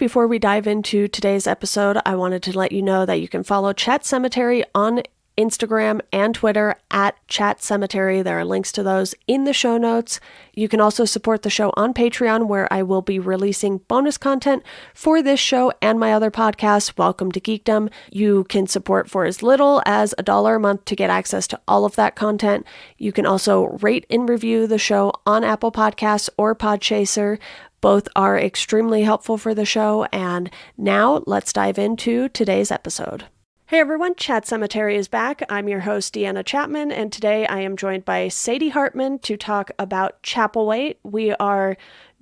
before we dive into today's episode, I wanted to let you know that you can follow Chat Sematary on Instagram and Twitter at Chat Sematary. There are links to those in the show notes. You can also support the show on Patreon, where I will be releasing bonus content for this show and my other podcast, Welcome to Geekdom. You can support for as little as $1 a month to get access to all of that content. You can also rate and review the show on Apple Podcasts or Podchaser. Both are extremely helpful for the show. And now let's dive into today's episode. Hey everyone, Chat Sematary is back. I'm your host, Deanna Chapman, and today I am joined by Sadie Hartmann to talk about Chapelwaite. We are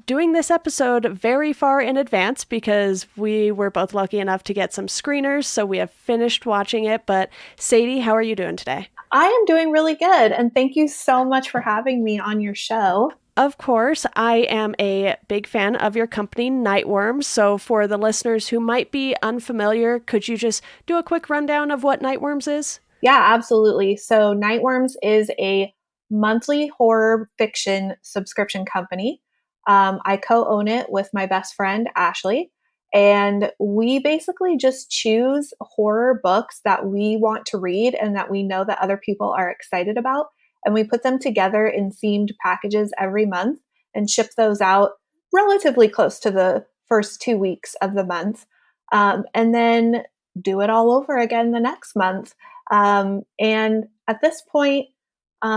doing this episode very far in advance because we were both lucky enough to get some screeners, so we have finished watching it. But Sadie, how are you doing today? I am doing really good, and thank you so much for having me on your show. Of course, I am a big fan of your company, Nightworms. So for the listeners who might be unfamiliar, could you just do a quick rundown of what Nightworms is? Yeah, absolutely. So Nightworms is a monthly horror fiction subscription company. I co-own it with my best friend, Ashley. And we basically just choose horror books that we want to read and that we know that other people are excited about. And we put them together in themed packages every month and ship those out relatively close to the first 2 weeks of the month. And then do it all over again the next month. And at this point,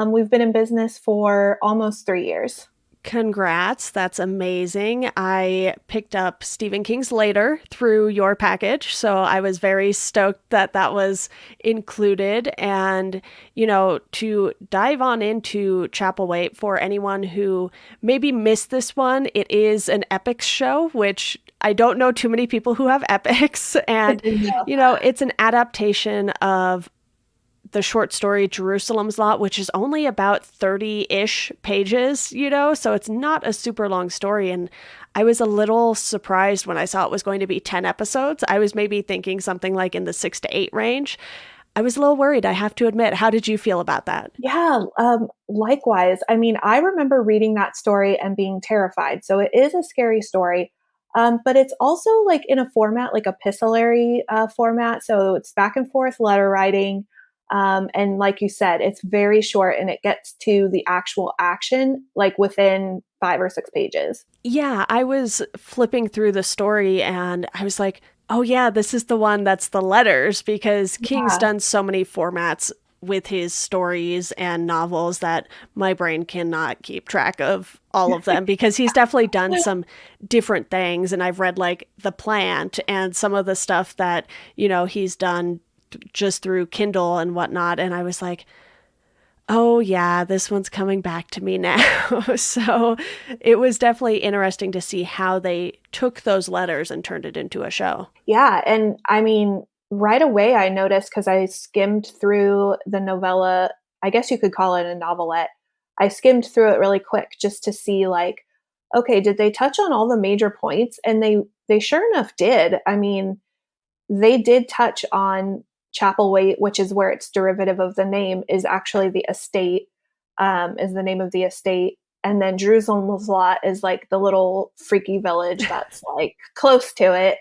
we've been in business for almost 3 years. Congrats. That's amazing. I picked up Stephen King's Later through your package, so I was very stoked that that was included. And, you know, to dive on into Chapelwaite, for anyone who maybe missed this one, it is an epics show, which I don't know too many people who have epics. And, you know, it's an adaptation of the short story Jerusalem's Lot, which is only about 30-ish pages, you know, so it's not a super long story. And I was a little surprised when I saw it was going to be 10 episodes. I was maybe thinking something like in the 6 to 8 range. I was a little worried, I have to admit. How did you feel about that? Yeah, likewise. I mean, I remember reading that story and being terrified. So it is a scary story. But it's also like in a format, like epistolary format. So it's back and forth letter writing. And like you said, it's very short and it gets to the actual action like within 5 or 6 pages. Yeah, I was flipping through the story and I was like, oh yeah, this is the one that's the letters, because King's done so many formats with his stories and novels that my brain cannot keep track of all of them, because he's definitely done some different things. And I've read like The Plant and some of the stuff that, you know, he's done just through Kindle and whatnot. And I was like, oh yeah, this one's coming back to me now. So it was definitely interesting to see how they took those letters and turned it into a show. Yeah. And I mean, right away I noticed, because I skimmed through the novella, I guess you could call it a novelette. I skimmed through it really quick just to see like, okay, did they touch on all the major points? And they sure enough did. I mean, they did touch on Chapelwaite, which is where its derivative of the name is actually the estate, is the name of the estate. And then Jerusalem's Lot is like the little freaky village that's like close to it.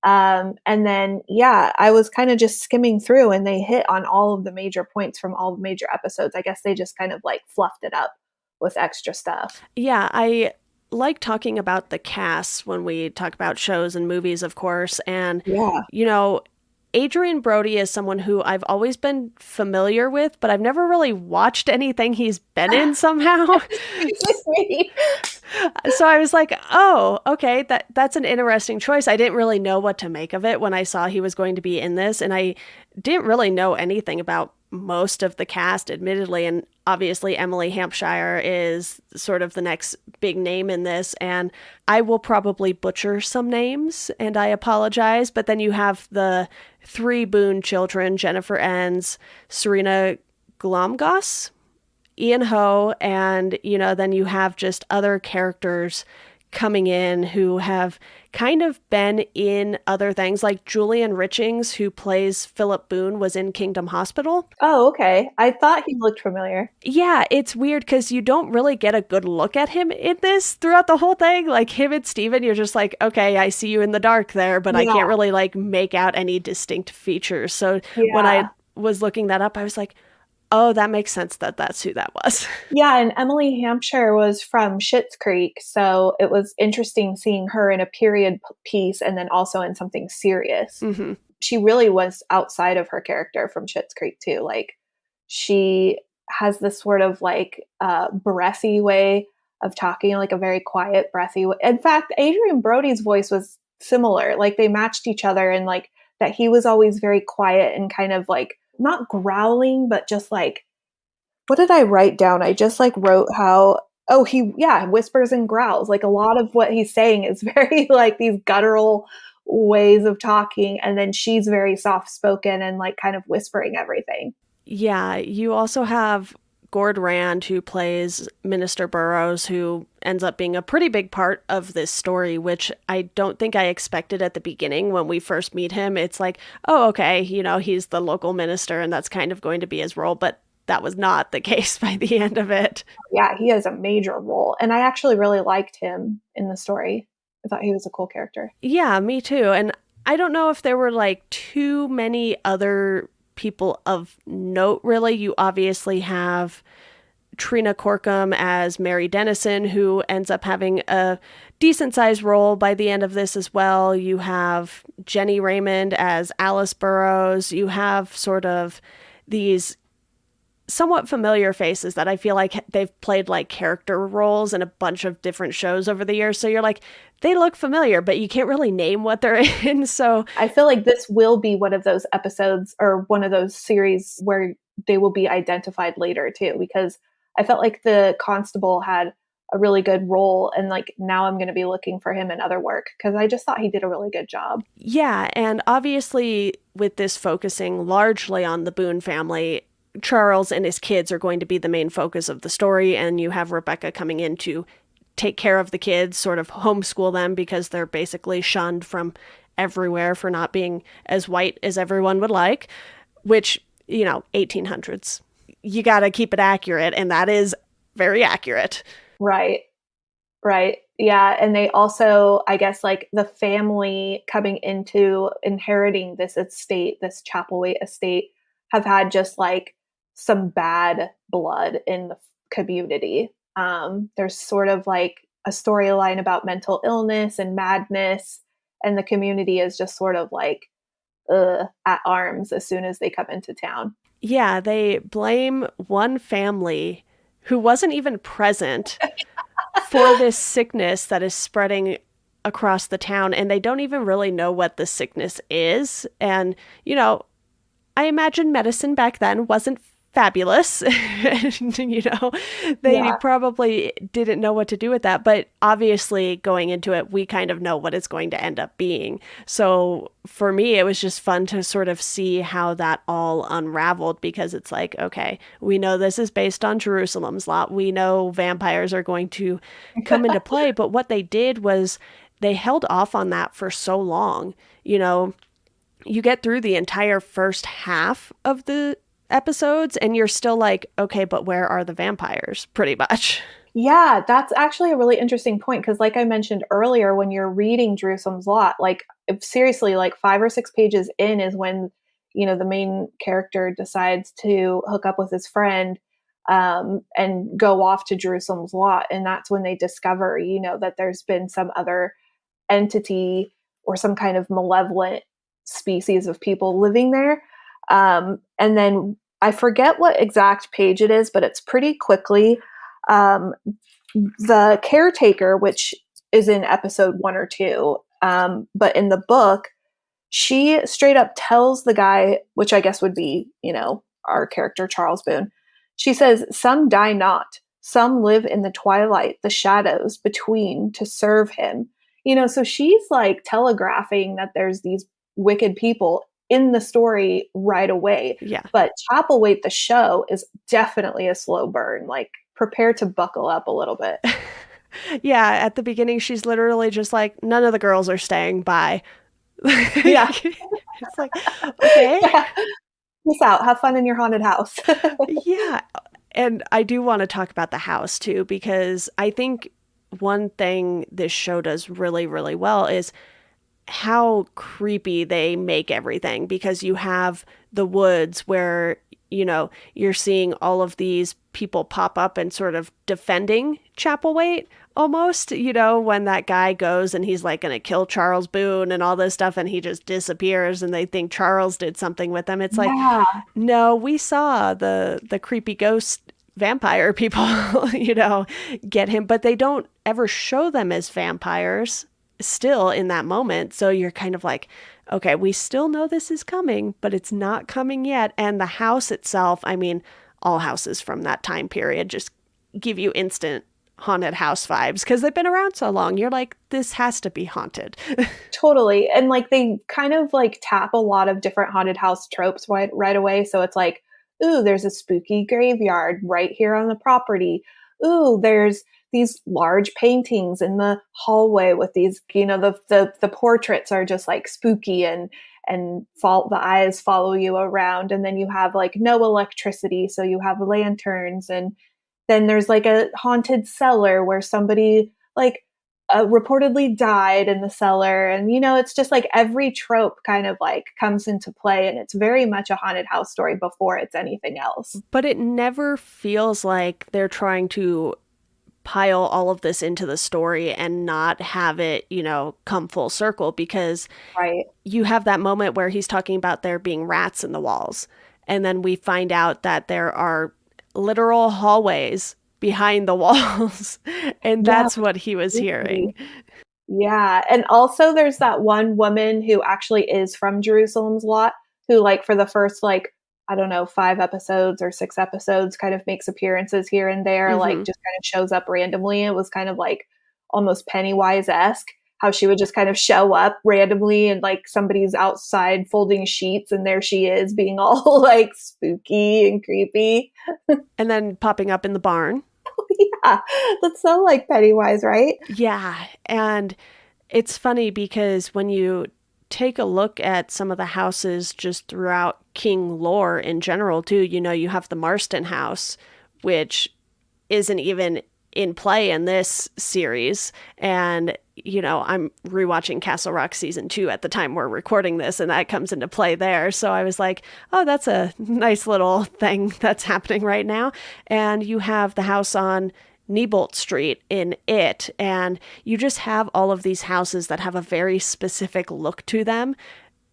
And then, yeah, I was kind of just skimming through and they hit on all of the major points from all the major episodes. I guess they just kind of like fluffed it up with extra stuff. Yeah, I like talking about the cast when we talk about shows and movies, of course. And, you know, Adrian Brody is someone who I've always been familiar with, but I've never really watched anything he's been in somehow. So I was like, oh, okay, that's an interesting choice. I didn't really know what to make of it when I saw he was going to be in this, and I didn't really know anything about most of the cast, admittedly, and obviously Emily Hampshire is sort of the next big name in this, and I will probably butcher some names, and I apologize, but then you have the 3 Boone children, Jennifer Enns, Serena Glomgoss, Ian Ho, and, you know, then you have just other characters coming in who have kind of been in other things. Like Julian Richings, who plays Philip Boone, was in Kingdom Hospital. Oh, okay. I thought he looked familiar. Yeah, it's weird because you don't really get a good look at him in this throughout the whole thing. Like him and Steven, you're just like, okay, I see you in the dark there, but I Yeah. can't really like make out any distinct features. So when I Yeah. was looking that up, I was like, oh, that makes sense that that's who that was. Yeah, and Emily Hampshire was from Schitt's Creek, so it was interesting seeing her in a period piece and then also in something serious. Hmm. She really was outside of her character from Schitt's Creek too. Like she has this sort of like breathy way of talking, like a very quiet, breathy way. In fact, Adrian Brody's voice was similar. Like they matched each other, and like that he was always very quiet and kind of like not growling, but just like what did I write down? I just like wrote how he whispers and growls. Like a lot of what he's saying is very like these guttural ways of talking, and then she's very soft spoken and like kind of whispering everything. Yeah, you also have Gord Rand, who plays Minister Burroughs, who ends up being a pretty big part of this story, which I don't think I expected at the beginning when we first meet him. It's like, oh, okay, he's the local minister and that's kind of going to be his role, but that was not the case by the end of it. Yeah, he has a major role, and I actually really liked him in the story. I thought he was a cool character. Yeah, me too. And I don't know if there were like too many other people of note, really. You obviously have Trina Corkum as Mary Dennison, who ends up having a decent sized role by the end of this as well. You have Jenny Raymond as Alice Burroughs. You have sort of these somewhat familiar faces that I feel like they've played like character roles in a bunch of different shows over the years. So you're like, they look familiar, but you can't really name what they're in. So I feel like this will be one of those episodes or one of those series where they will be identified later too, because I felt like the constable had a really good role, and like now I'm going to be looking for him in other work because I just thought he did a really good job. yeah, and obviously with this focusing largely on the Boone family, Charles and his kids are going to be the main focus of the story, and you have Rebecca coming in to take care of the kids, sort of homeschool them because they're basically shunned from everywhere for not being as white as everyone would like, which, 1800s. You got to keep it accurate, and that is very accurate. Right. Right. Yeah. And they also, I guess, like the family coming into inheriting this estate, this Chapelwaite estate, have had just like some bad blood in the community. There's sort of like a storyline about mental illness and madness, and the community is just sort of like at arms as soon as they come into town. Yeah, they blame one family who wasn't even present for this sickness that is spreading across the town, and they don't even really know what the sickness is. And, I imagine medicine back then wasn't fabulous. And, they Yeah. probably didn't know what to do with that. But obviously, going into it, we kind of know what it's going to end up being. So for me, it was just fun to sort of see how that all unraveled, because it's like, okay, we know this is based on Jerusalem's Lot. We know vampires are going to come into play. But what they did was they held off on that for so long. You get through the entire first half of the episodes and you're still like, okay, but where are the vampires? Pretty much. Yeah, that's actually a really interesting point because, like I mentioned earlier, when you're reading Jerusalem's Lot, like seriously, like 5 or 6 pages in is when the main character decides to hook up with his friend and go off to Jerusalem's Lot, and that's when they discover, that there's been some other entity or some kind of malevolent species of people living there. And then I forget what exact page it is, but it's pretty quickly. Um, the caretaker, which is in episode 1 or 2, but in the book, she straight up tells the guy, which I guess would be, our character, Charles Boone. She says, "Some die not, some live in the twilight, the shadows between to serve him." So she's like telegraphing that there's these wicked people in the story right away. Yeah. But Chapelwaite, the show, is definitely a slow burn. Like, prepare to buckle up a little bit. Yeah, at the beginning, she's literally just like, none of the girls are staying. Bye. Yeah. It's like, okay. Yeah. Peace out. Have fun in your haunted house. Yeah. And I do want to talk about the house too, because I think one thing this show does really, really well is how creepy they make everything, because you have the woods where, you're seeing all of these people pop up and sort of defending Chapelwaite almost, when that guy goes and he's like going to kill Charles Boone and all this stuff and he just disappears and they think Charles did something with them. It's like, Yeah. no, we saw the creepy ghost vampire people, get him, but they don't ever show them as vampires still in that moment. So you're kind of like, okay, we still know this is coming, but it's not coming yet. And the house itself, I mean, all houses from that time period just give you instant haunted house vibes because they've been around so long. You're like, this has to be haunted. Totally. And like they kind of like tap a lot of different haunted house tropes right away. So it's like, ooh, there's a spooky graveyard right here on the property. Ooh, there's these large paintings in the hallway with these, the portraits are just like spooky and the eyes follow you around. And then you have like no electricity, so you have lanterns, and then there's like a haunted cellar where somebody like reportedly died in the cellar. And, it's just like every trope kind of like comes into play. And it's very much a haunted house story before it's anything else. But it never feels like they're trying to pile all of this into the story and not have it, come full circle, because Right. you have that moment where he's talking about there being rats in the walls. And then we find out that there are literal hallways behind the walls. And Yeah. that's what he was hearing. Yeah. And also there's that one woman who actually is from Jerusalem's lot who like for the first like, I don't know, 5 episodes or 6 episodes kind of makes appearances here and there, like Mm-hmm. just kind of shows up randomly. It was kind of like almost Pennywise-esque how she would just kind of show up randomly and like somebody's outside folding sheets and there she is being all like spooky and creepy. And then popping up in the barn. Yeah. That's so like Pennywise, right? Yeah. And it's funny because when you take a look at some of the houses just throughout King lore in general, too, you have the Marston house, which isn't even in play in this series. And, I'm rewatching Castle Rock season 2 at the time we're recording this, and that comes into play there. So I was like, oh, that's a nice little thing that's happening right now. And you have the house on Neibolt Street in It, and you just have all of these houses that have a very specific look to them,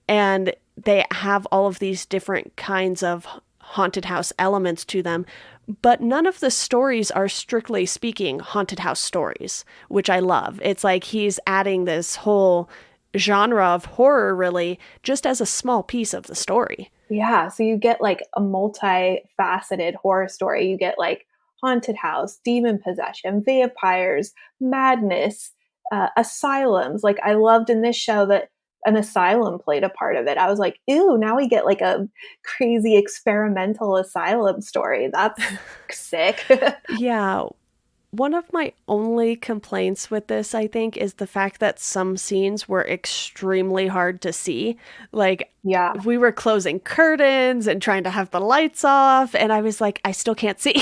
and they have all of these different kinds of haunted house elements to them, but none of the stories are strictly speaking haunted house stories, which I love. It's like he's adding this whole genre of horror really just as a small piece of the story. Yeah, so you get like a multifaceted horror story. You get like haunted house, demon possession, vampires, madness, asylums. Like I loved in this show that an asylum played a part of it. I was like, ooh, now we get like a crazy experimental asylum story. That's sick. Yeah, one of my only complaints with this, I think, is the fact that some scenes were extremely hard to see. Like, Yeah. we were closing curtains and trying to have the lights off, and I was like, I still can't see.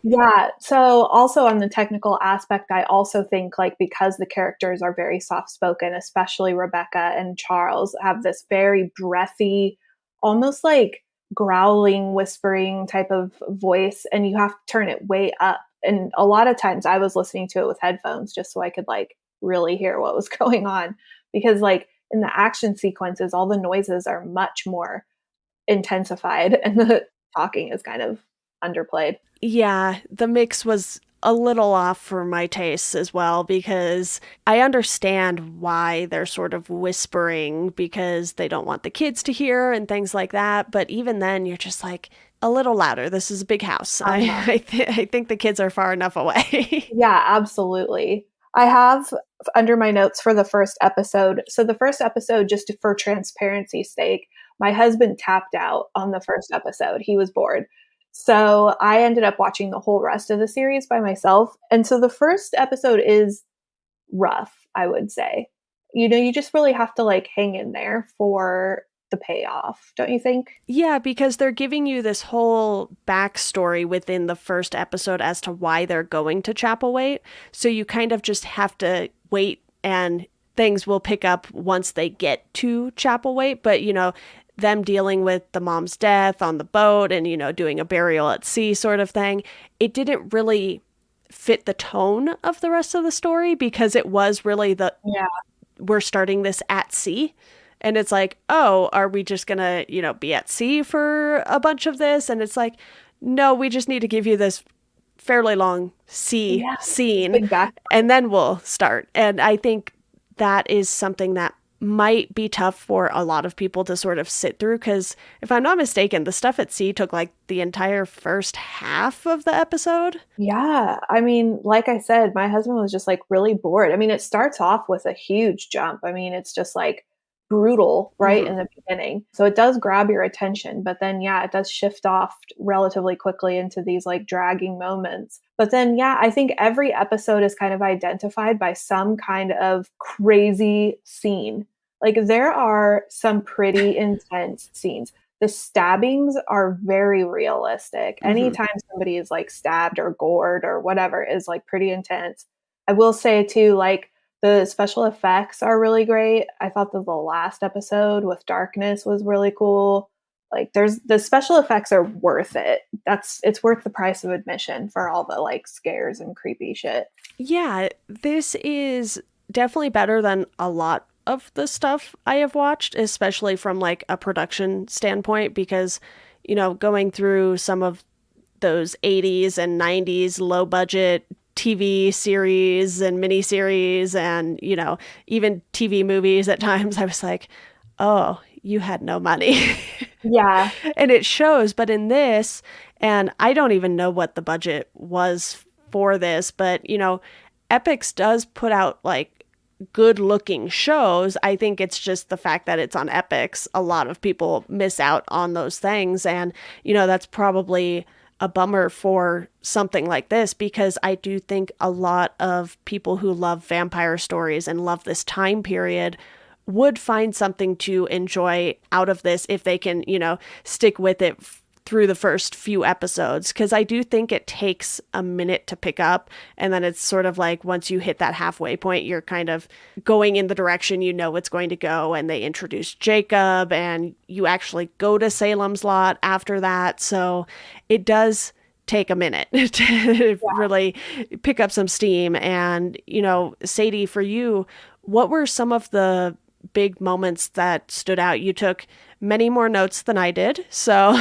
Yeah. So also on the technical aspect, I also think like because the characters are very soft spoken, especially Rebecca and Charles have this very breathy, almost like growling, whispering type of voice, and you have to turn it way up. And a lot of times I was listening to it with headphones just so I could like really hear what was going on. Because like in the action sequences, all the noises are much more intensified and the talking is kind of underplayed. Yeah, the mix was a little off for my tastes as well, because I understand why they're sort of whispering because they don't want the kids to hear and things like that. But even then, you're just like, a little louder. This is a big house. Uh-huh. I think the kids are far enough away. Yeah, absolutely. I have under my notes for the first episode. So, the first episode, just for transparency's sake, my husband tapped out on the first episode. He was bored. So I ended up watching the whole rest of the series by myself. And so the first episode is rough, I would say. You just really have to like hang in there for the payoff, don't you think? Yeah, because they're giving you this whole backstory within the first episode as to why they're going to Chapelwaite. So you kind of just have to wait, and things will pick up once they get to Chapelwaite. But, them dealing with the mom's death on the boat and, doing a burial at sea sort of thing, it didn't really fit the tone of the rest of the story because it was really Yeah. we're starting this at sea. And it's like, oh, are we just going to, be at sea for a bunch of this? And it's like, no, we just need to give you this fairly long sea Yeah. scene Big back. and then we'll start. And I think that is something that might be tough for a lot of people to sort of sit through because if I'm not mistaken, the stuff at sea took like the entire first half of the episode. Yeah. I mean, like I said, my husband was just like really bored. I mean, it starts off with a huge jump. I mean, it's just like brutal right Mm-hmm. in the beginning. So it does grab your attention, but then, yeah, it does shift off relatively quickly into these like dragging moments. But then, yeah, I think every episode is kind of identified by some kind of crazy scene. Like there are some pretty intense scenes. The stabbings are very realistic. Mm-hmm. Anytime somebody is like stabbed or gored or whatever is like pretty intense. I will say too, like the special effects are really great. I thought that the last episode with darkness was really cool. Like there's the special effects are worth it. It's worth the price of admission for all the like scares and creepy shit. Yeah, this is definitely better than a lot of the stuff I have watched, especially from like a production standpoint, because, going through some of those 80s and 90s low budget TV series and miniseries and, even TV movies at times, I was like, oh, you had no money. Yeah. And it shows, but in this, and I don't even know what the budget was for this, but Epix does put out like good looking shows. I think it's just the fact that it's on Epix. A lot of people miss out on those things. And, that's probably a bummer for something like this because I do think a lot of people who love vampire stories and love this time period would find something to enjoy out of this if they can, stick with it through the first few episodes. Because I do think it takes a minute to pick up. And then it's sort of like once you hit that halfway point, you're kind of going in the direction you know it's going to go. And they introduce Jacob and you actually go to Salem's Lot after that. So it does take a minute to really pick up some steam. And, Sadie, for you, what were some of the big moments that stood out? You took many more notes than I did. So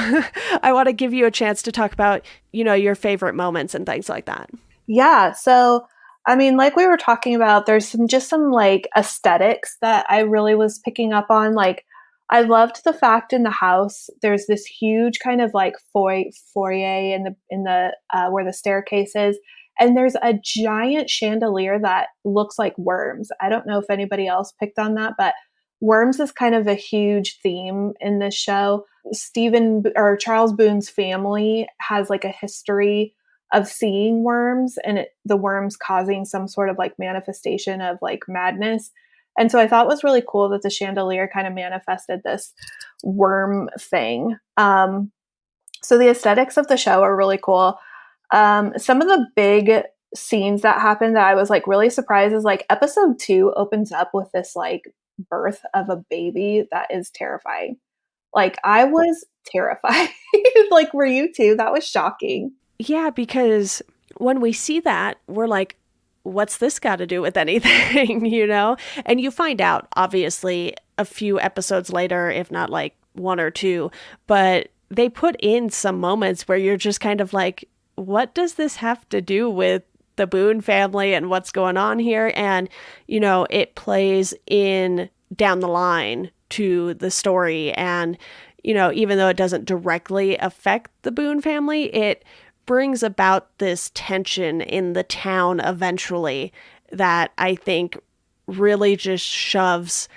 I want to give you a chance to talk about, your favorite moments and things like that. Yeah. So, I mean, like we were talking about, there's some like aesthetics that I really was picking up on. Like, I loved the fact in the house, there's this huge kind of like foyer in the where the staircase is. And there's a giant chandelier that looks like worms. I don't know if anybody else picked on that, but worms is kind of a huge theme in this show. Stephen or Charles Boone's family has like a history of seeing worms and the worms causing some sort of like manifestation of like madness. And so I thought it was really cool that the chandelier kind of manifested this worm thing. So the aesthetics of the show are really cool. Some of the big scenes that happened that I was like really surprised is like episode 2 opens up with this like birth of a baby that is terrifying. Like I was terrified. Like were you too? That was shocking. Yeah, because when we see that, we're like, what's this got to do with anything, And you find out, obviously, a few episodes later, if not like one or two, but they put in some moments where you're just kind of like, what does this have to do with the Boone family and what's going on here? And, it plays in down the line to the story. And, even though it doesn't directly affect the Boone family, it brings about this tension in the town eventually that I think really just shoves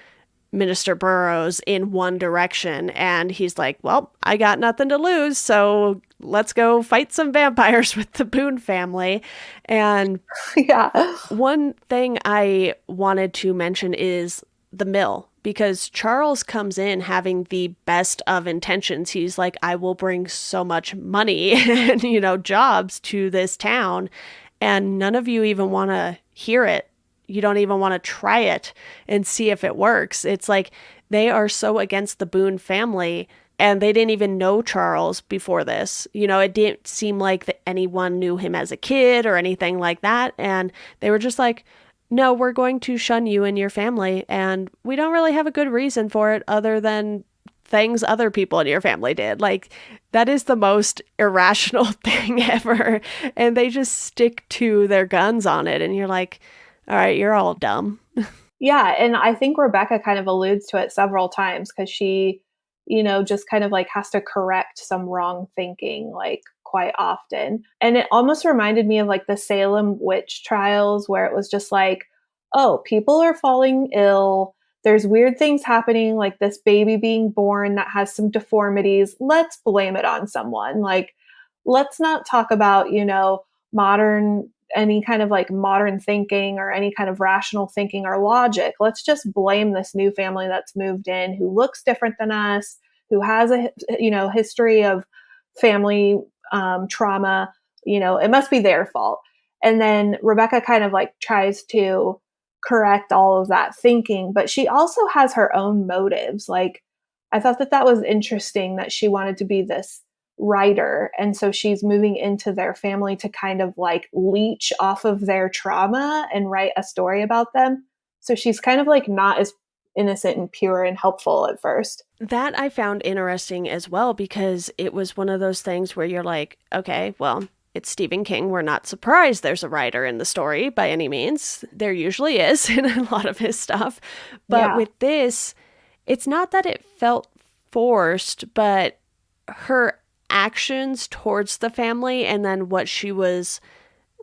Minister Burroughs in one direction. And he's like, well, I got nothing to lose, so let's go fight some vampires with the Boone family. And Yeah. one thing I wanted to mention is the mill, because Charles comes in having the best of intentions. He's like, I will bring so much money and, jobs to this town, and none of you even want to hear it. You don't even want to try it and see if it works. It's like they are so against the Boone family, and they didn't even know Charles before this. It didn't seem like that anyone knew him as a kid or anything like that. And they were just like, no, we're going to shun you and your family. And we don't really have a good reason for it other than things other people in your family did. Like, that is the most irrational thing ever. And they just stick to their guns on it. And you're like, all right, you're all dumb. Yeah. And I think Rebecca kind of alludes to it several times because she, just kind of like has to correct some wrong thinking, like quite often. And it almost reminded me of like the Salem witch trials, where it was just like, oh, people are falling ill. There's weird things happening, like this baby being born that has some deformities. Let's blame it on someone. Like, let's not talk about, any kind of like modern thinking or any kind of rational thinking or logic. Let's just blame this new family that's moved in, who looks different than us, who has a history of family trauma. It must be their fault. And then Rebecca kind of like tries to correct all of that thinking, but she also has her own motives. Like, I thought that was interesting that she wanted to be this writer, and so she's moving into their family to kind of like leech off of their trauma and write a story about them. So she's kind of like not as innocent and pure and helpful at first. That I found interesting as well, because it was one of those things where you're like, okay, well, it's Stephen King. We're not surprised there's a writer in the story by any means. There usually is in a lot of his stuff. But with this, it's not that it felt forced, but her actions towards the family and then what she was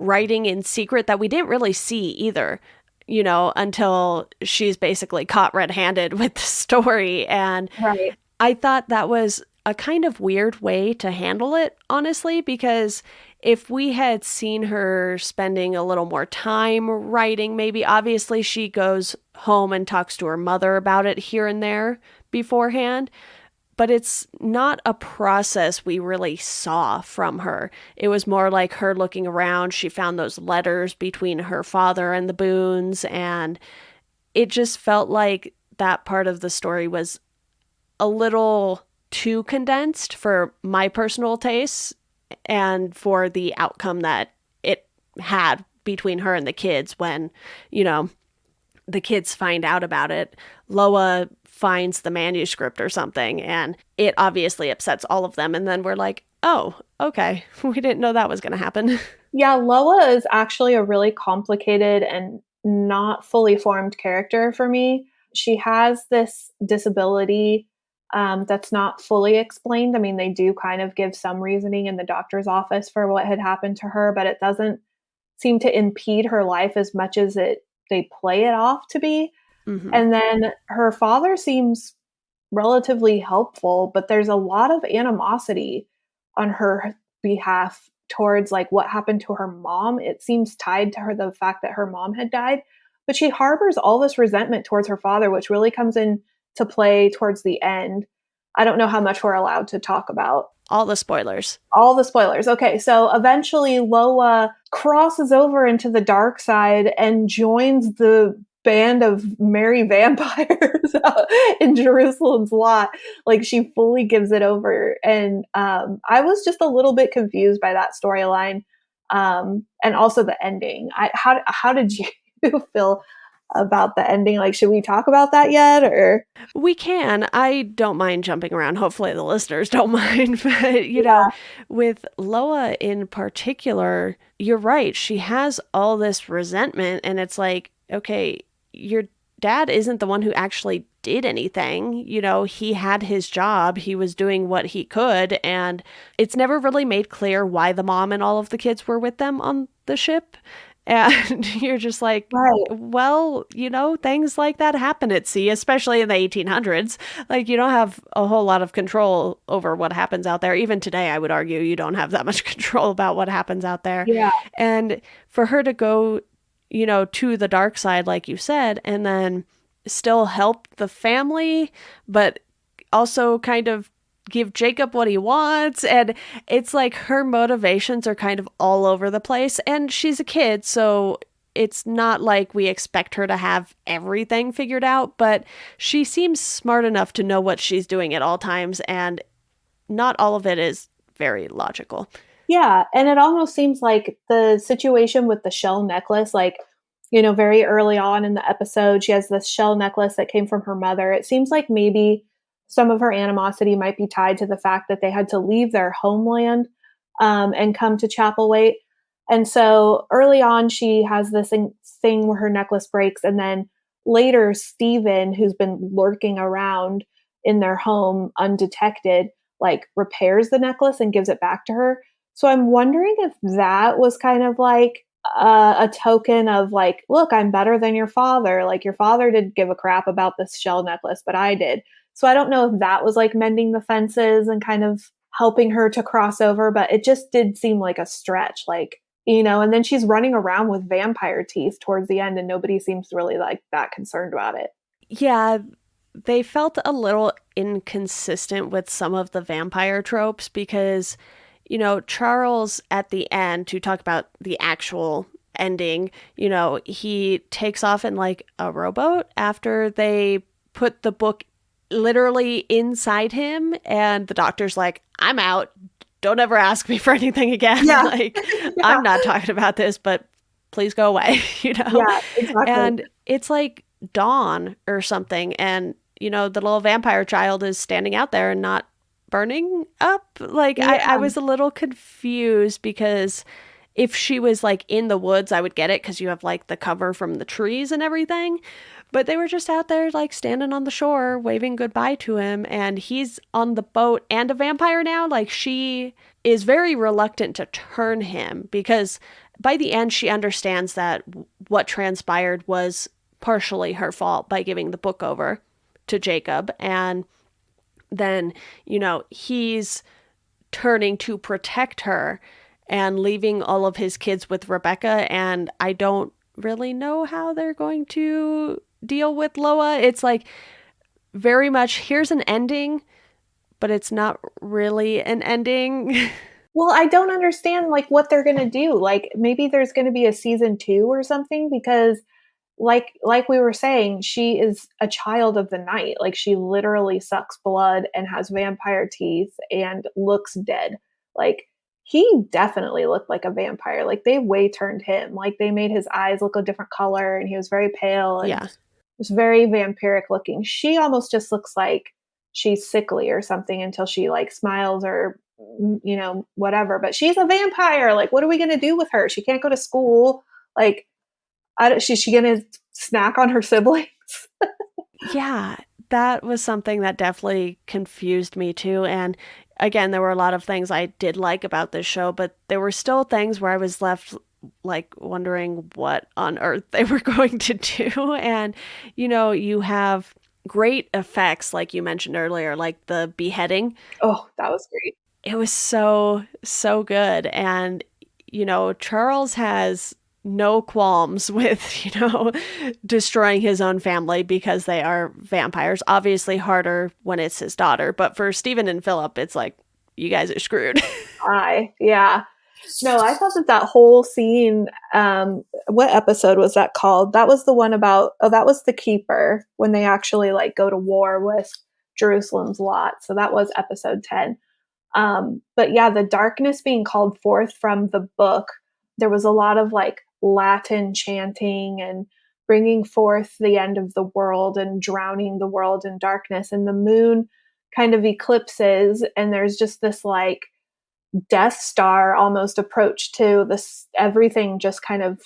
writing in secret that we didn't really see either, until she's basically caught red-handed with the story. And right. I thought that was a kind of weird way to handle it, honestly, because if we had seen her spending a little more time writing, maybe obviously she goes home and talks to her mother about it here and there beforehand, but it's not a process we really saw from her. It was more like her looking around. She found those letters between her father and the Boones, and it just felt like that part of the story was a little too condensed for my personal tastes and for the outcome that it had between her and the kids when, the kids find out about it. Loa finds the manuscript or something, and it obviously upsets all of them. And then we're like, oh, okay, we didn't know that was going to happen. Yeah, Loa is actually a really complicated and not fully formed character for me. She has this disability that's not fully explained. I mean, they do kind of give some reasoning in the doctor's office for what had happened to her, but it doesn't seem to impede her life as much as they play it off to be. Mm-hmm. And then her father seems relatively helpful, but there's a lot of animosity on her behalf towards like what happened to her mom. It seems tied to her, the fact that her mom had died, but she harbors all this resentment towards her father, which really comes in to play towards the end. I don't know how much we're allowed to talk about. All the spoilers. All the spoilers. Okay, so eventually Loa crosses over into the dark side and joins the band of merry vampires in Jerusalem's lot. Like, she fully gives it over. And I was just a little bit confused by that storyline. And also the ending. How did you feel about the ending? Like, should we talk about that yet, or? We can. I don't mind jumping around. Hopefully the listeners don't mind. But, you know, with Loa in particular, you're right. She has all this resentment, and it's like, okay, your dad isn't the one who actually did anything. You know, he had his job. He was doing what he could, and it's never really made clear why the mom and all of the kids were with them on the ship. And you're just like, Right. well, things like that happen at sea, especially in the 1800s. Like, you don't have a whole lot of control over what happens out there. Even today, I would argue you don't have that much control about what happens out there. Yeah. And for her to go, to the dark side, like you said, and then still help the family, but also kind of give Jacob what he wants. And it's like her motivations are kind of all over the place. And she's a kid, so it's not like we expect her to have everything figured out, but she seems smart enough to know what she's doing at all times. And not all of it is very logical. Yeah, and it almost seems like the situation with the shell necklace, like, very early on in the episode, she has this shell necklace that came from her mother. It seems like maybe some of her animosity might be tied to the fact that they had to leave their homeland and come to Chapelwaite. And so early on, she has this thing where her necklace breaks. And then later, Stephen, who's been lurking around in their home undetected, like repairs the necklace and gives it back to her. So I'm wondering if that was kind of like a token of like, look, I'm better than your father. Like your father didn't give a crap about this shell necklace, but I did. So I don't know if that was like mending the fences and kind of helping her to cross over, but it just did seem like a stretch. Like, and then she's running around with vampire teeth towards the end and nobody seems really like that concerned about it. Yeah, they felt a little inconsistent with some of the vampire tropes because, Charles at the end, to talk about the actual ending, he takes off in like a rowboat after they put the book literally inside him, and the doctor's like, I'm out. Don't ever ask me for anything again. Yeah. Like, Yeah. I'm not talking about this, but please go away, Yeah, exactly. And it's like dawn or something, and the little vampire child is standing out there and not burning up. Like, I Yeah. was a little confused because if she was like in the woods, I would get it because you have like the cover from the trees and everything. But they were just out there like standing on the shore waving goodbye to him, and he's on the boat and a vampire now. Like, she is very reluctant to turn him because by the end she understands that what transpired was partially her fault by giving the book over to Jacob, and then, he's turning to protect her and leaving all of his kids with Rebecca. And I don't really know how they're going to deal with Loa. It's like very much here's an ending, but it's not really an ending. Well, I don't understand like what they're going to do. Like maybe there's going to be a season 2 or something because like we were saying, she is a child of the night. Like she literally sucks blood and has vampire teeth and looks dead. Like he definitely looked like a vampire. Like they way turned him. Like they made his eyes look a different color and he was very pale and Yeah. was very vampiric looking. She almost just looks like she's sickly or something until she like smiles or whatever. But she's a vampire. Like what are we going to do with her? She can't go to school. Like she gonna snack on her siblings? Yeah, that was something that definitely confused me too. And again, there were a lot of things I did like about this show, but there were still things where I was left like wondering what on earth they were going to do. And, you have great effects, like you mentioned earlier, like the beheading. Oh, that was great. It was so, so good. And, Charles has no qualms with, destroying his own family because they are vampires. Obviously harder when it's his daughter, but for Stephen and Philip, it's like, you guys are screwed. Yeah. No, I thought that whole scene, what episode was that called? That was the one about, that was the Keeper when they actually like go to war with Jerusalem's Lot. So that was episode 10. But yeah, the darkness being called forth from the book, there was a lot of like Latin chanting and bringing forth the end of the world and drowning the world in darkness. And the moon kind of eclipses, and there's just this like Death Star almost approach to this, everything just kind of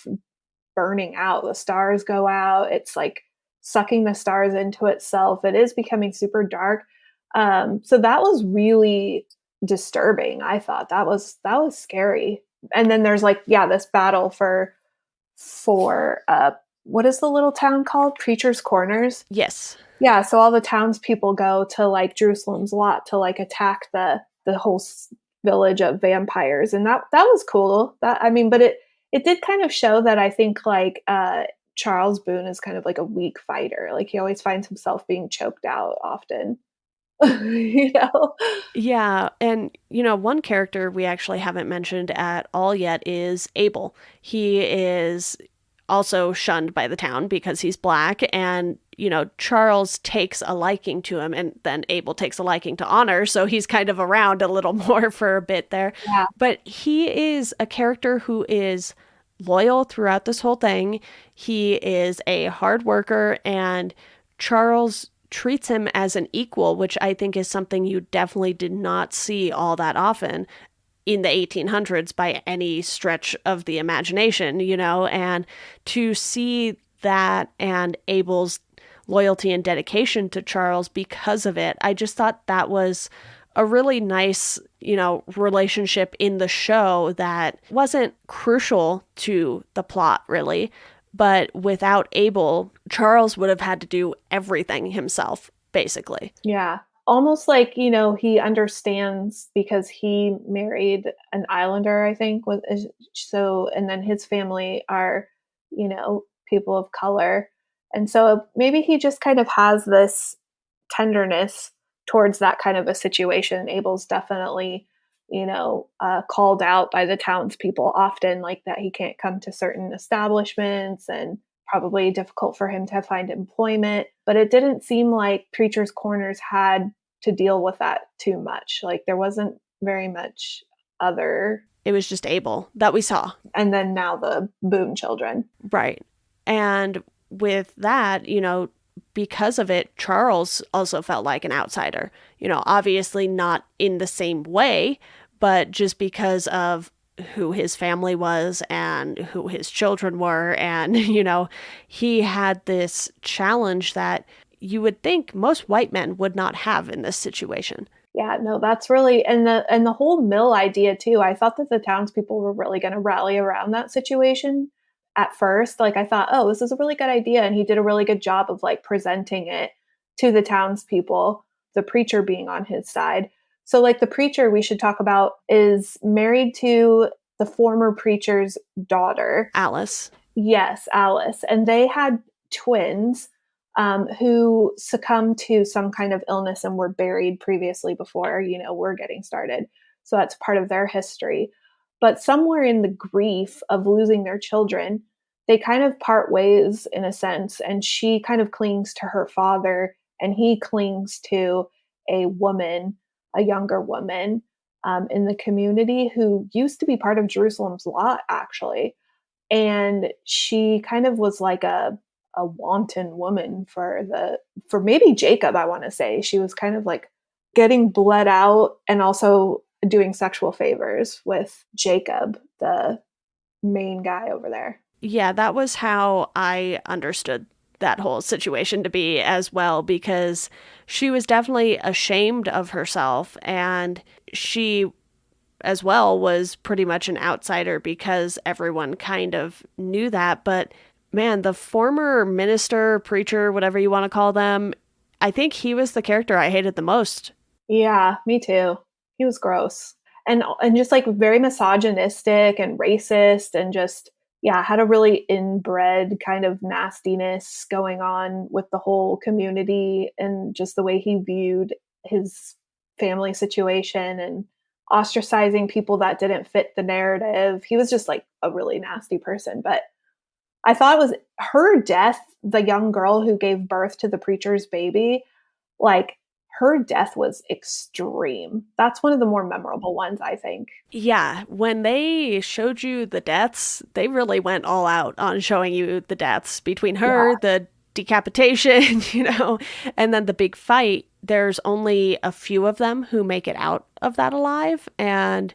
burning out. The stars go out. It's like sucking the stars into itself. It is becoming super dark. So that was really disturbing. I thought that was scary. And then there's like, yeah, this battle for for what is the little town called? Preacher's Corners. Yes. Yeah, so all the townspeople go to like Jerusalem's Lot to like attack the whole village of vampires, and that was cool. That I mean, but it did kind of show that I think like Charles Boone is kind of like a weak fighter. Like he always finds himself being choked out often. you know? Yeah, and one character we actually haven't mentioned at all yet is Abel. He is also shunned by the town because he's black, and Charles takes a liking to him, and then Abel takes a liking to Honor, so he's kind of around a little more for a bit there. Yeah. But he is a character who is loyal throughout this whole thing. He is a hard worker, and Charles treats him as an equal, which I think is something you definitely did not see all that often in the 1800s by any stretch of the imagination, and to see that and Abel's loyalty and dedication to Charles because of it, I just thought that was a really nice, relationship in the show that wasn't crucial to the plot, really. But without Abel, Charles would have had to do everything himself, basically. Yeah. Almost like, he understands because he married an islander, I think, so and then his family are, people of color. And so maybe he just kind of has this tenderness towards that kind of a situation. Abel's definitely, called out by the townspeople often, like that he can't come to certain establishments and probably difficult for him to find employment. But it didn't seem like Preacher's Corners had to deal with that too much. Like there wasn't very much other. It was just Abel that we saw. And then now the Boone children. Right. And with that, because of it, Charles also felt like an outsider. Obviously not in the same way, but just because of who his family was and who his children were. And, he had this challenge that you would think most white men would not have in this situation. Yeah, no, that's really and the whole mill idea too. I thought that the townspeople were really going to rally around that situation at first. Like I thought, oh, this is a really good idea, and he did a really good job of like presenting it to the townspeople. The preacher being on his side. So, like the preacher we should talk about is married to the former preacher's daughter, Alice. Yes, Alice, and they had twins who succumbed to some kind of illness and were buried previously before, we're getting started. So that's part of their history. But somewhere in the grief of losing their children, they kind of part ways in a sense. And she kind of clings to her father, and he clings to a woman, a younger woman in the community who used to be part of Jerusalem's Lot, actually. And she kind of was like a wanton woman for maybe Jacob, I want to say. She was kind of like getting bled out and also doing sexual favors with Jacob, the main guy over there. Yeah, that was how I understood that whole situation to be as well, because she was definitely ashamed of herself, and she as well was pretty much an outsider because everyone kind of knew that. But man, the former minister, preacher, whatever you want to call them, I think he was the character I hated the most. Yeah, me too. He was gross. And just like very misogynistic and racist, and just yeah, had a really inbred kind of nastiness going on with the whole community, and just the way he viewed his family situation and ostracizing people that didn't fit the narrative. He was just like a really nasty person. But I thought it was her death, the young girl who gave birth to the preacher's baby, like her death was extreme. That's one of the more memorable ones, I think. Yeah, when they showed you the deaths, they really went all out on showing you the deaths between her, Yeah. the decapitation, and then the big fight. There's only a few of them who make it out of that alive, and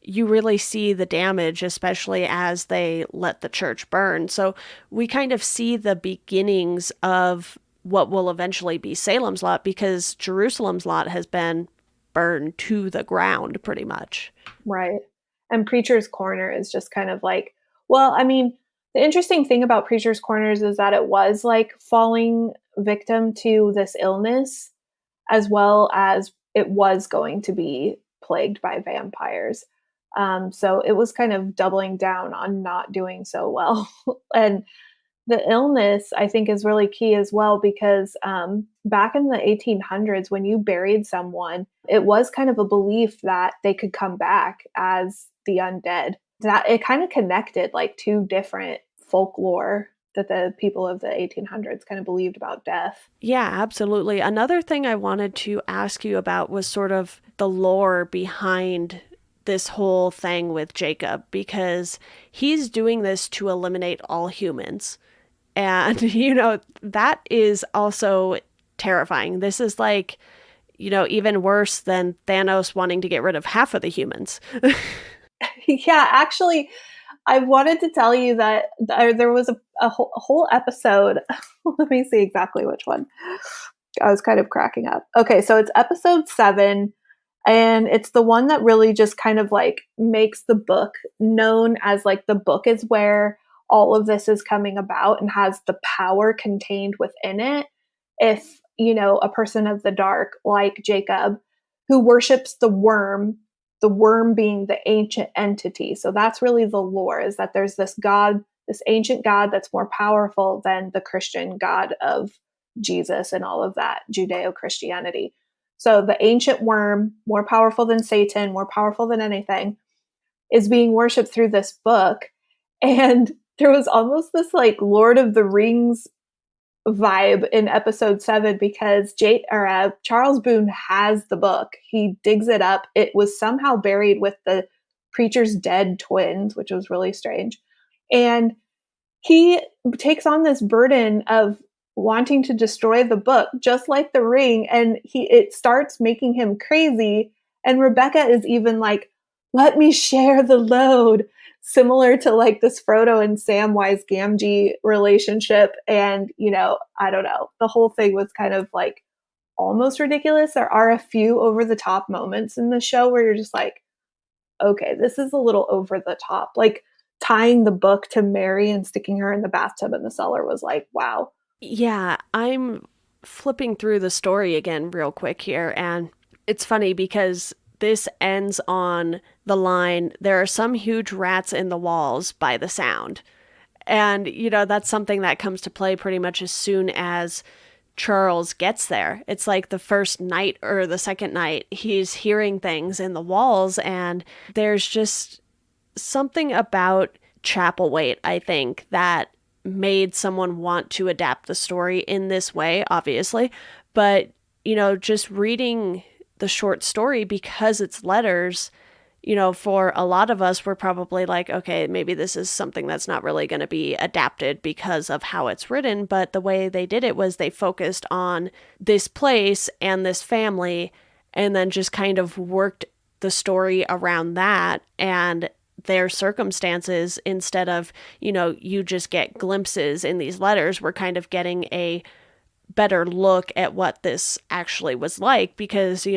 you really see the damage, especially as they let the church burn. So we kind of see the beginnings of what will eventually be Salem's Lot, because Jerusalem's Lot has been burned to the ground pretty much. Right. And Preacher's Corner is just kind of like, well, I mean, The interesting thing about Preacher's Corners is that it was like falling victim to this illness, as well as it was going to be plagued by vampires. So it was kind of doubling down on not doing so well. And the illness, I think, is really key as well because back in the 1800s, when you buried someone, it was kind of a belief that they could come back as the undead. That it kind of connected like two different folklore that the people of the 1800s kind of believed about death. Yeah, absolutely. Another thing I wanted to ask you about was sort of the lore behind this whole thing with Jacob, because he's doing this to eliminate all humans. And, that is also terrifying. This is like, even worse than Thanos wanting to get rid of half of the humans. Yeah, actually, I wanted to tell you that there was a whole episode. Let me see exactly which one. I was kind of cracking up. Okay, so it's episode 7, and it's the one that really just kind of like makes the book known as like the book is where all of this is coming about and has the power contained within it. If, a person of the dark like Jacob, who worships the worm being the ancient entity. So that's really the lore, is that there's this God, this ancient God that's more powerful than the Christian God of Jesus and all of that Judeo-Christianity. So the ancient worm, more powerful than Satan, more powerful than anything, is being worshipped through this book. And there was almost this like Lord of the Rings vibe in episode 7 because Charles Boone has the book. He digs it up. It was somehow buried with the preacher's dead twins, which was really strange. And he takes on this burden of wanting to destroy the book, just like the ring, and it starts making him crazy. And Rebecca is even like, let me share the load, similar to like this Frodo and Samwise Gamgee relationship. And, I don't know, the whole thing was kind of like almost ridiculous. There are a few over the top moments in the show where you're just like, okay, this is a little over the top. Like tying the book to Mary and sticking her in the bathtub in the cellar was like, wow. Yeah, I'm flipping through the story again real quick here, and it's funny because this ends on the line, there are some huge rats in the walls by the sound. And, that's something that comes to play pretty much as soon as Charles gets there. It's like the first night or the second night, he's hearing things in the walls, and there's just something about Chapelwaite, I think, that made someone want to adapt the story in this way, obviously. But, just reading the short story, because it's letters, for a lot of us, we're probably like, okay, maybe this is something that's not really going to be adapted because of how it's written. But the way they did it was they focused on this place and this family, and then just kind of worked the story around that and their circumstances, instead of, you just get glimpses in these letters. We're kind of getting a better look at what this actually was like, because,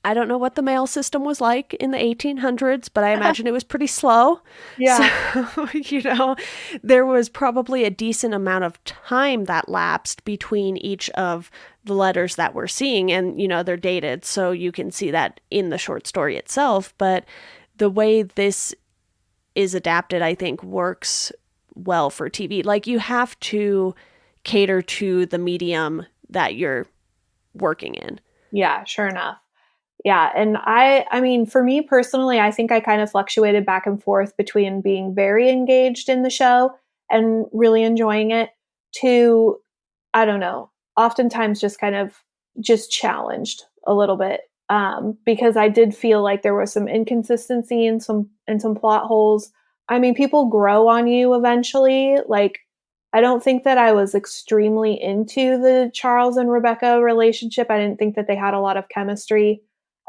I don't know what the mail system was like in the 1800s, but I imagine it was pretty slow. Yeah. So, there was probably a decent amount of time that lapsed between each of the letters that we're seeing. And, they're dated, so you can see that in the short story itself. But the way this is adapted, I think, works well for TV. Like, you have to cater to the medium that you're working in. Yeah, sure enough. Yeah, and I mean, for me personally, I think I kind of fluctuated back and forth between being very engaged in the show and really enjoying it to, I don't know, oftentimes just kind of just challenged a little bit, because I did feel like there was some inconsistency and some plot holes. I mean, people grow on you eventually. Like, I don't think that I was extremely into the Charles and Rebecca relationship. I didn't think that they had a lot of chemistry.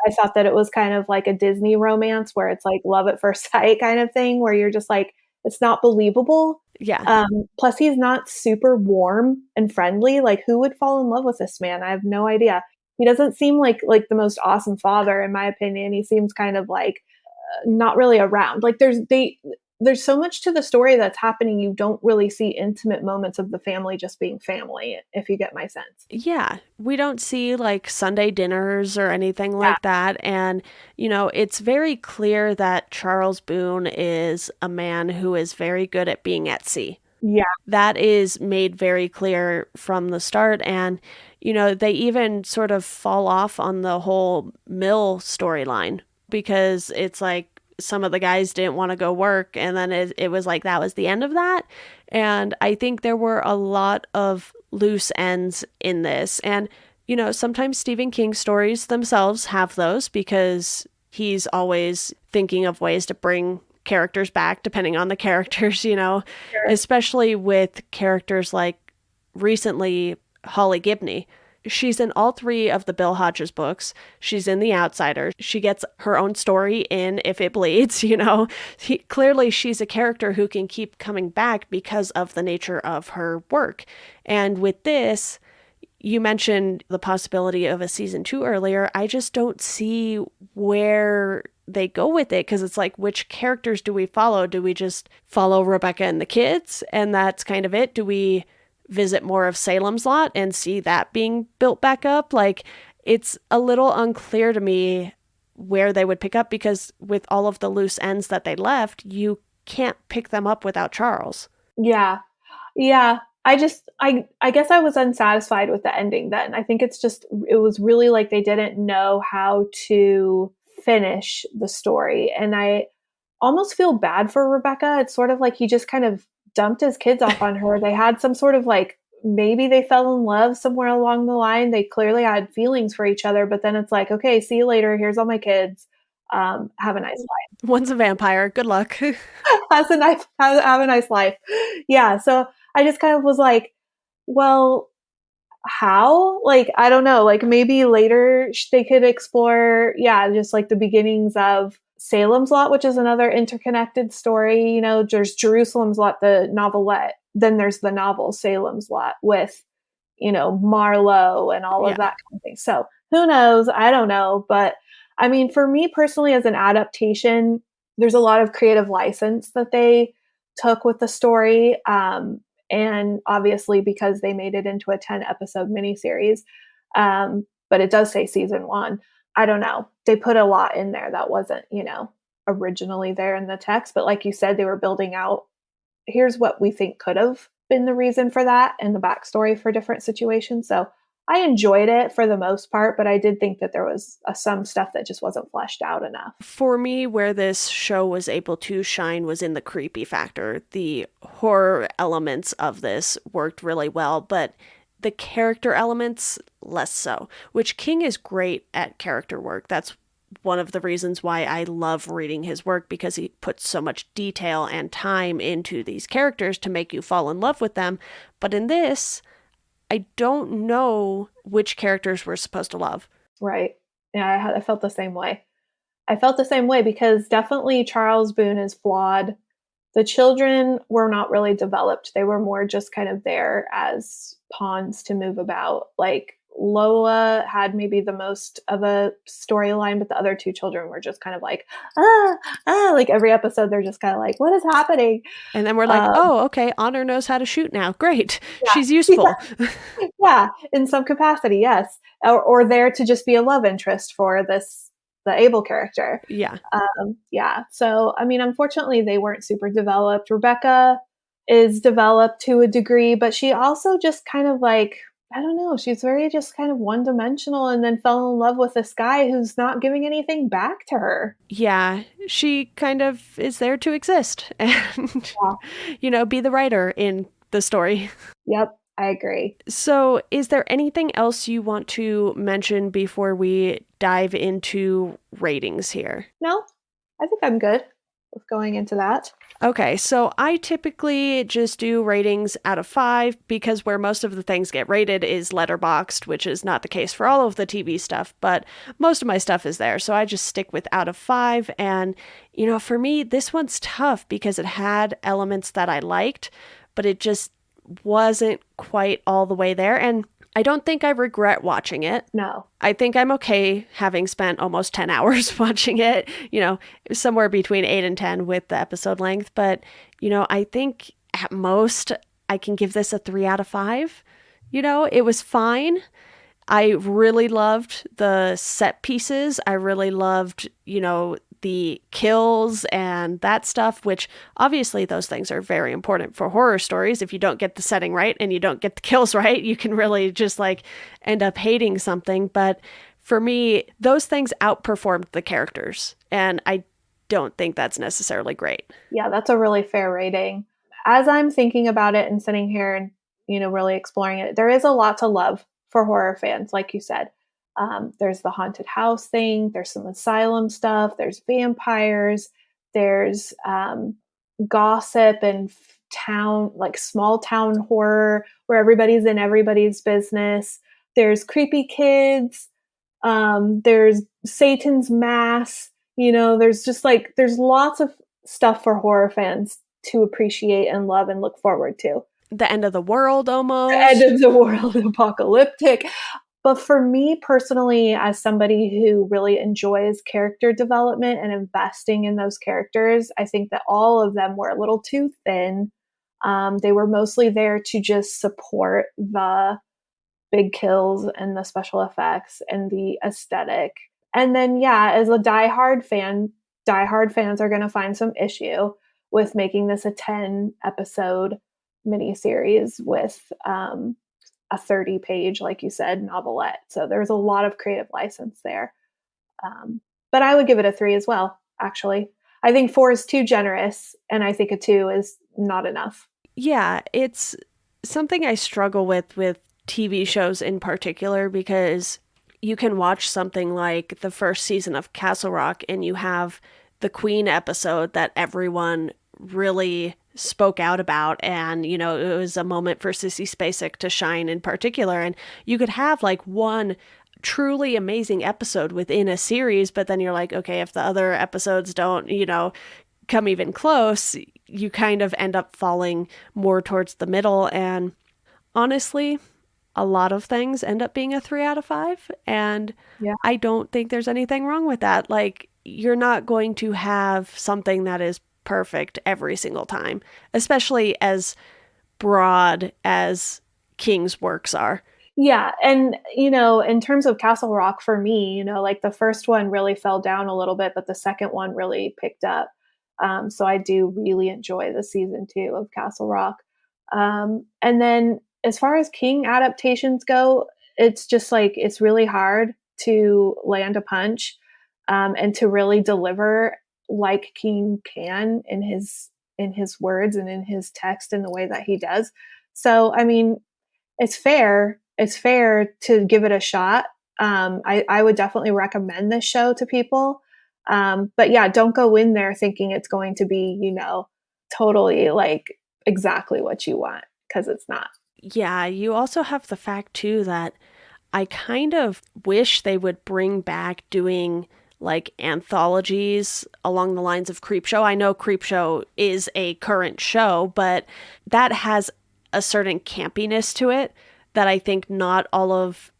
I thought that it was kind of like a Disney romance where it's like love at first sight kind of thing, where you're just like, it's not believable. Yeah. Plus, he's not super warm and friendly. Like, who would fall in love with this man? I have no idea. He doesn't seem like the most awesome father, in my opinion. He seems kind of like not really around. Like, there's so much to the story that's happening. You don't really see intimate moments of the family just being family, if you get my sense. Yeah, we don't see like Sunday dinners or anything Yeah. like that. And, it's very clear that Charles Boone is a man who is very good at being at sea. Yeah. That is made very clear from the start. And, they even sort of fall off on the whole mill storyline because it's like some of the guys didn't want to go work. And then it was like that was the end of that. And I think there were a lot of loose ends in this. And, sometimes Stephen King stories themselves have those because he's always thinking of ways to bring characters back depending on the characters, Sure. especially with characters like recently Holly Gibney. She's in all 3 of the Bill Hodges books. She's in The Outsider. She gets her own story in If It Bleeds, Clearly, she's a character who can keep coming back because of the nature of her work. And with this, you mentioned the possibility of a season 2 earlier. I just don't see where they go with it because it's like, which characters do we follow? Do we just follow Rebecca and the kids and that's kind of it? Do we visit more of Salem's Lot and see that being built back up? Like, it's a little unclear to me where they would pick up because with all of the loose ends that they left, you can't pick them up without Charles. Yeah. Yeah. I guess I was unsatisfied with the ending then. I think it was really like they didn't know how to finish the story. And I almost feel bad for Rebecca. It's sort of like he just kind of dumped his kids off on her. They had some sort of like, maybe they fell in love somewhere along the line. They clearly had feelings for each other, but then it's like, okay, see you later. Here's all my kids. Have a nice life. One's a vampire. Good luck. Have a nice life. Yeah. So I just kind of was like, well, how? Like, I don't know. Like maybe later they could explore, just like the beginnings of Salem's Lot, which is another interconnected story. There's Jerusalem's Lot, the novelette. Then there's the novel Salem's Lot with, Marlowe and all of that kind of thing. So who knows? I don't know. But I mean, for me personally, as an adaptation, there's a lot of creative license that they took with the story. And obviously because they made it into a 10-episode miniseries. But it does say season 1. I don't know. They put a lot in there that wasn't, originally there in the text. But like you said, they were building out, here's what we think could have been the reason for that and the backstory for different situations. So I enjoyed it for the most part, but I did think that there was some stuff that just wasn't fleshed out enough. For me, where this show was able to shine was in the creepy factor. The horror elements of this worked really well, but the character elements, less so, which King is great at character work. That's one of the reasons why I love reading his work, because he puts so much detail and time into these characters to make you fall in love with them. But in this, I don't know which characters we're supposed to love. Right. Yeah, I felt the same way. I felt the same way because definitely Charles Boone is flawed. The children were not really developed. They were more just kind of there as pawns to move about. Like Lola had maybe the most of a storyline, but the other 2 children were just kind of like, like every episode they're just kind of like, what is happening? And then we're like, oh, okay, Honor knows how to shoot now. Great. Yeah, she's useful. Yeah, in some capacity, yes. Or there to just be a love interest for the Abel character. Yeah. So, I mean, unfortunately, they weren't super developed. Rebecca is developed to a degree, but she also just kind of like, I don't know, she's very just kind of one-dimensional and then fell in love with this guy who's not giving anything back to her. Yeah, she kind of is there to exist and, be the writer in the story. Yep, I agree. So is there anything else you want to mention before we dive into ratings here? No, I think I'm good with going into that. Okay, so I typically just do ratings out of 5 because where most of the things get rated is Letterboxd, which is not the case for all of the TV stuff, but most of my stuff is there. So I just stick with out of 5. And, for me, this one's tough because it had elements that I liked, but it just wasn't quite all the way there. And I don't think I regret watching it. No. I think I'm okay having spent almost 10 hours watching it, somewhere between 8 and 10 with the episode length. But, I think at most I can give this a 3 out of 5. It was fine. I really loved the set pieces. I really loved, the kills and that stuff, which obviously those things are very important for horror stories. If you don't get the setting right and you don't get the kills right, you can really just like end up hating something. But for me, those things outperformed the characters. And I don't think that's necessarily great. Yeah, that's a really fair rating. As I'm thinking about it and sitting here and, really exploring it, there is a lot to love for horror fans, like you said. There's the haunted house thing, there's some asylum stuff, there's vampires, there's gossip and town, like small town horror where everybody's in everybody's business. There's creepy kids, there's Satan's mass, there's just like, there's lots of stuff for horror fans to appreciate and love and look forward to. The end of the world almost. The end of the world, apocalyptic. But for me personally, as somebody who really enjoys character development and investing in those characters, I think that all of them were a little too thin. They were mostly there to just support the big kills and the special effects and the aesthetic. And then, yeah, as a diehard fans are going to find some issue with making this a 10 episode miniseries with a 30-page, like you said, novelette. So there's a lot of creative license there. But I would give it a 3 as well, actually. I think 4 is too generous, and I think a 2 is not enough. Yeah, it's something I struggle with TV shows in particular, because you can watch something like the first season of Castle Rock and you have the Queen episode that everyone really spoke out about, and it was a moment for Sissy Spacek to shine in particular, and you could have like one truly amazing episode within a series, but then you're like, okay, if the other episodes don't come even close, you kind of end up falling more towards the middle. And honestly, a lot of things end up being a 3 out of 5, and yeah. I don't think there's anything wrong with that. Like, you're not going to have something that is perfect every single time, especially as broad as King's works are. Yeah. And, in terms of Castle Rock, for me, like the first one really fell down a little bit, but the second one really picked up. So I do really enjoy the season 2 of Castle Rock. And then as far as King adaptations go, it's just like, it's really hard to land a punch and to really deliver like King can in his words and in his text in the way that he does. So, I mean, it's fair to give it a shot. I would definitely recommend this show to people. But yeah, don't go in there thinking it's going to be, totally like exactly what you want, because it's not. Yeah, you also have the fact too that I kind of wish they would bring back doing like anthologies along the lines of Creepshow. I know Creepshow is a current show, but that has a certain campiness to it that I think not all of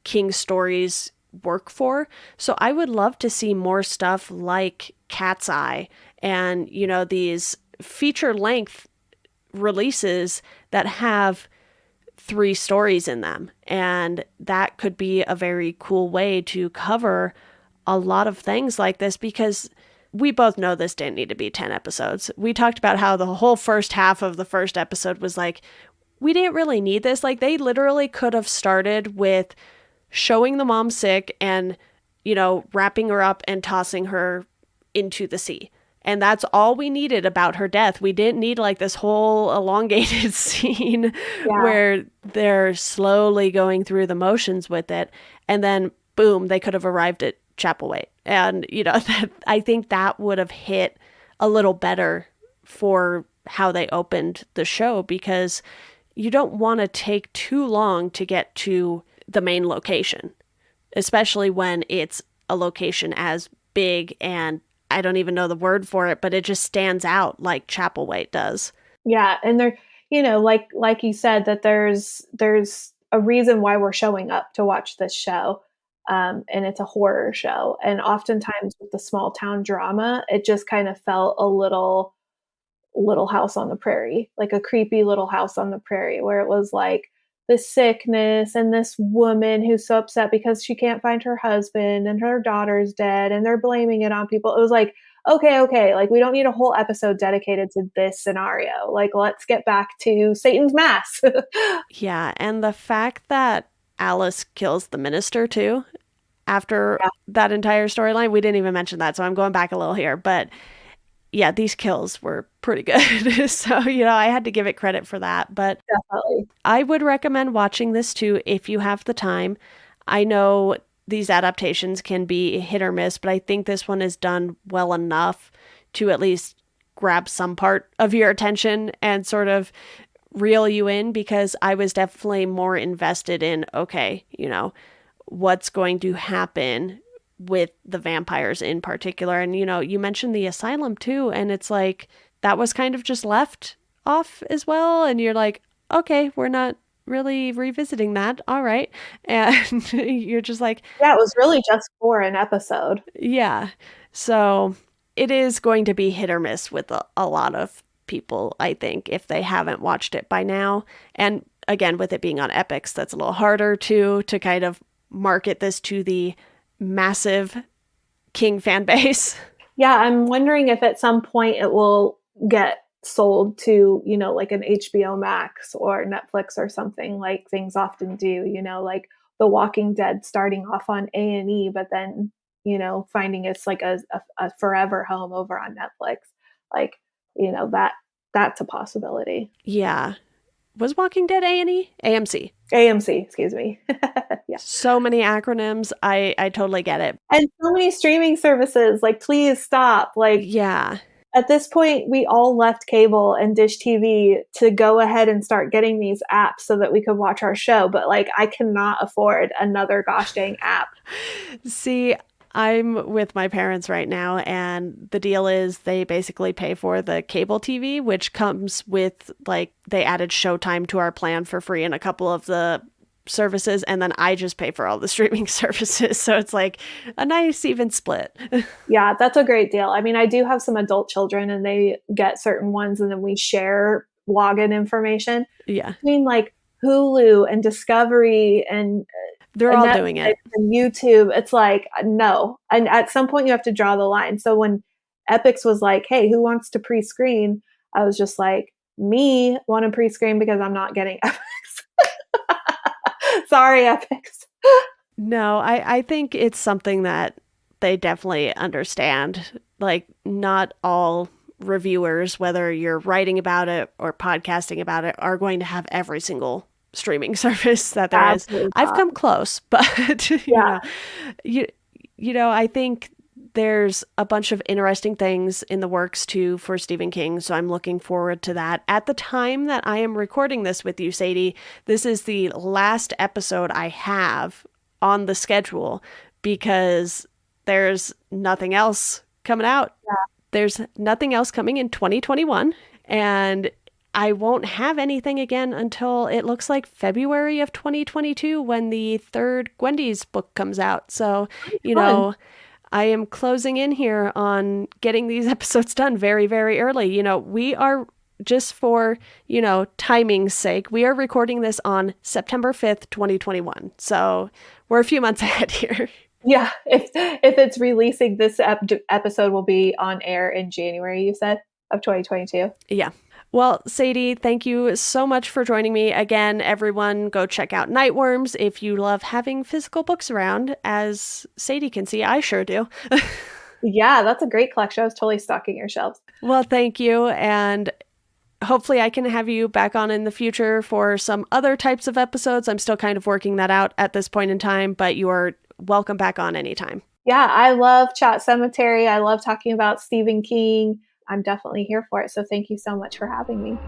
King's stories work for. So I would love to see more stuff like Cat's Eye and, these feature length releases that have 3 stories in them. And that could be a very cool way to cover a lot of things like this, because we both know this didn't need to be 10 episodes. We talked about how the whole first half of the first episode was like, we didn't really need this. Like, they literally could have started with showing the mom sick and, wrapping her up and tossing her into the sea. And that's all we needed about her death. We didn't need like this whole elongated scene where they're slowly going through the motions with it. And then boom, they could have arrived at Chapelwaite. And, I think that would have hit a little better for how they opened the show, because you don't want to take too long to get to the main location, especially when it's a location as big, and I don't even know the word for it, but it just stands out like Chapelwaite does. Yeah. And there, like you said, that there's a reason why we're showing up to watch this show. And it's a horror show. And oftentimes with the small town drama, it just kind of felt a little house on the prairie, like a creepy little house on the prairie, where it was like this sickness and this woman who's so upset because she can't find her husband and her daughter's dead and they're blaming it on people. It was like, okay, like we don't need a whole episode dedicated to this scenario. Like, let's get back to Satan's mass. Yeah, and the fact that Alice kills the minister too after Yeah. that entire storyline, we didn't even mention that, so I'm going back a little here, but yeah, these kills were pretty good. So, I had to give it credit for that. But Definitely. I would recommend watching this too if you have the time. I know these adaptations can be hit or miss, but I think this one is done well enough to at least grab some part of your attention and sort of reel you in, because I was definitely more invested in, okay, what's going to happen with the vampires in particular. And, you mentioned the asylum too. And it's like, that was kind of just left off as well. And you're like, okay, we're not really revisiting that. All right. And you're just like, Yeah, it was really just for an episode. yeah. So it is going to be hit or miss with a lot of people, I think, if they haven't watched it by now. And again, with it being on Epix, that's a little harder to kind of market this to the massive King fan base. Yeah, I'm wondering if at some point it will get sold to, like an HBO Max or Netflix or something, like things often do, like The Walking Dead starting off on A&E, but then, finding it's like a forever home over on Netflix. Like, that's a possibility. Yeah. Was Walking Dead A&E? AMC. AMC, excuse me. Yeah. So many acronyms. I totally get it. And so many streaming services. Like, please stop. Like, yeah. At this point, we all left cable and Dish TV to go ahead and start getting these apps so that we could watch our show. But like, I cannot afford another gosh dang app. See, I'm with my parents right now, and the deal is they basically pay for the cable TV, which comes with, like, they added Showtime to our plan for free and a couple of the services, and then I just pay for all the streaming services. So it's like a nice even split. Yeah, that's a great deal. I mean, I do have some adult children and they get certain ones and then we share login information. Yeah. I mean, like Hulu and Discovery and they're all doing it. And YouTube. It's like, no. And at some point you have to draw the line. So when Epix was like, hey, who wants to pre-screen? I was just like, me want to pre-screen because I'm not getting Epix. Sorry, Epix. No, I think it's something that they definitely understand. Like, not all reviewers, whether you're writing about it or podcasting about it, are going to have every single streaming service that there Absolutely is. I've come close, but Yeah. I think there's a bunch of interesting things in the works too for Stephen King, so I'm looking forward to that. At the time that I am recording this with you, Sadie, this is the last episode I have on the schedule because there's nothing else coming out. Yeah. There's nothing else coming in 2021, and I won't have anything again until it looks like February of 2022 when the third Gwendy's book comes out. So, I am closing in here on getting these episodes done very, very early. We are, just for, timing's sake, we are recording this on September 5th, 2021. So we're a few months ahead here. Yeah. If it's releasing, this episode will be on air in January, you said, of 2022. Yeah. Well, Sadie, thank you so much for joining me. Again, everyone, go check out Nightworms if you love having physical books around. As Sadie can see, I sure do. Yeah, that's a great collection. I was totally stocking your shelves. Well, thank you. And hopefully I can have you back on in the future for some other types of episodes. I'm still kind of working that out at this point in time, but you are welcome back on anytime. Yeah, I love Chat Cemetery. I love talking about Stephen King. I'm definitely here for it. So thank you so much for having me.